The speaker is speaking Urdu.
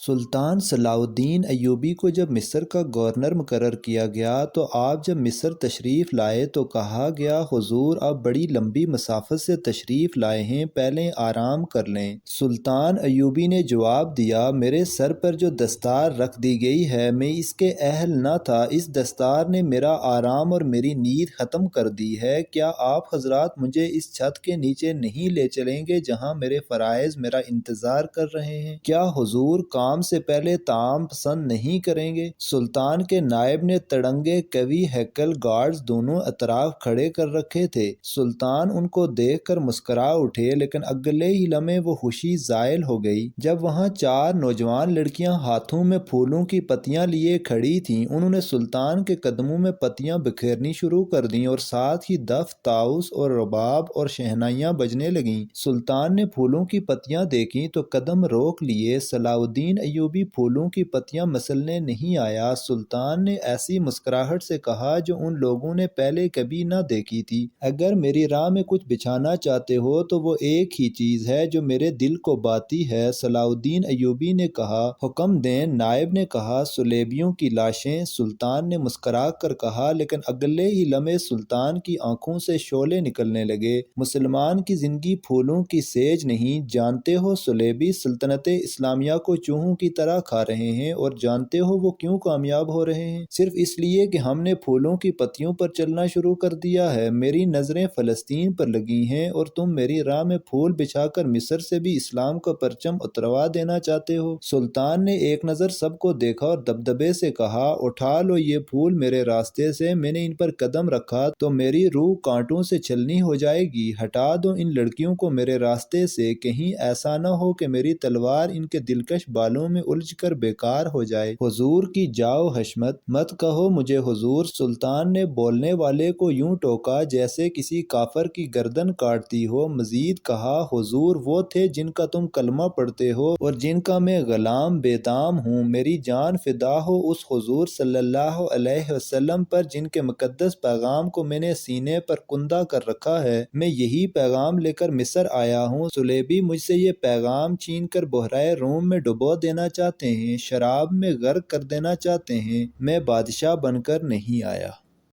سلطان صلاح الدین ایوبی کو جب مصر کا گورنر مقرر کیا گیا تو آپ جب مصر تشریف لائے تو کہا گیا حضور آپ بڑی لمبی مسافت سے تشریف لائے ہیں، پہلے آرام کر لیں۔ سلطان ایوبی نے جواب دیا، میرے سر پر جو دستار رکھ دی گئی ہے میں اس کے اہل نہ تھا، اس دستار نے میرا آرام اور میری نیند ختم کر دی ہے۔ کیا آپ حضرات مجھے اس چھت کے نیچے نہیں لے چلیں گے جہاں میرے فرائض میرا انتظار کر رہے ہیں؟ کیا حضور کام سے پہلے طعام پسند نہیں کریں گے؟ سلطان کے نائب نے تڑنگے قوی ہیکل گارڈز دونوں اطراف کھڑے کر رکھے تھے۔ سلطان ان کو دیکھ کر مسکرا اٹھے، لیکن اگلے ہی لمحے وہ خوشی زائل ہو گئی جب وہاں چار نوجوان لڑکیاں ہاتھوں میں پھولوں کی پتیاں لیے کھڑی تھیں۔ انہوں نے سلطان کے قدموں میں پتیاں بکھیرنی شروع کر دیں اور ساتھ ہی دف، طاؤس اور رباب اور شہنائیاں بجنے لگیں۔ سلطان نے پھولوں کی پتیاں دیکھیں تو قدم روک لیے۔ صلاح الدین ایوبی پھولوں کی پتیاں مسلنے نہیں آیا۔ سلطان نے ایسی مسکراہٹ سے کہا جو ان لوگوں نے پہلے کبھی نہ دیکھی تھی، اگر میری راہ میں کچھ بچھانا چاہتے ہو تو وہ ایک ہی چیز ہے جو میرے دل کو باتی ہے۔ صلاح الدین ایوبی نے کہا، حکم دیں۔ نائب نے کہا، سلیبیوں کی لاشیں۔ سلطان نے مسکرا کر کہا، لیکن اگلے ہی لمحے سلطان کی آنکھوں سے شعلے نکلنے لگے۔ مسلمان کی زندگی پھولوں کی سیج نہیں، جانتے ہو سلیبی سلطنت اسلامیہ کو چوہوں کی طرح کھا رہے ہیں، اور جانتے ہو وہ کیوں کامیاب ہو رہے ہیں؟ صرف اس لیے کہ ہم نے پھولوں کی پتیوں پر چلنا شروع کر دیا ہے۔ میری نظریں فلسطین پر لگی ہیں اور تم میری راہ میں پھول بچھا کر مصر سے بھی اسلام کا پرچم اتروا دینا چاہتے ہو۔ سلطان نے ایک نظر سب کو دیکھا اور دبدبے سے کہا، اٹھا لو یہ پھول میرے راستے سے، میں نے ان پر قدم رکھا تو میری روح کانٹوں سے چھلنی ہو جائے گی۔ ہٹا دو ان لڑکیوں کو میرے راستے سے، کہیں ایسا نہ ہو کہ میری تلوار ان کے دلکش بالوں میں الجھ کر بیکار ہو جائے۔ حضور کی جاؤ حشمت، مت کہو مجھے حضور۔ سلطان نے بولنے والے کو یوں ٹوکا جیسے کسی کافر کی گردن کاٹتی ہو۔ مزید کہا، حضور وہ تھے جن کا تم کلمہ پڑھتے ہو اور جن کا میں غلام بے دام ہوں۔ میری جان فدا ہو اس حضور صلی اللہ علیہ وسلم پر جن کے مقدس پیغام کو میں نے سینے پر کندہ کر رکھا ہے۔ میں یہی پیغام لے کر مصر آیا ہوں۔ سلیبی مجھ سے یہ پیغام چھین کر بحرۂ روم میں ڈبو دینا چاہتے ہیں، شراب میں غرق کر دینا چاہتے ہیں۔ میں بادشاہ بن کر نہیں آیا۔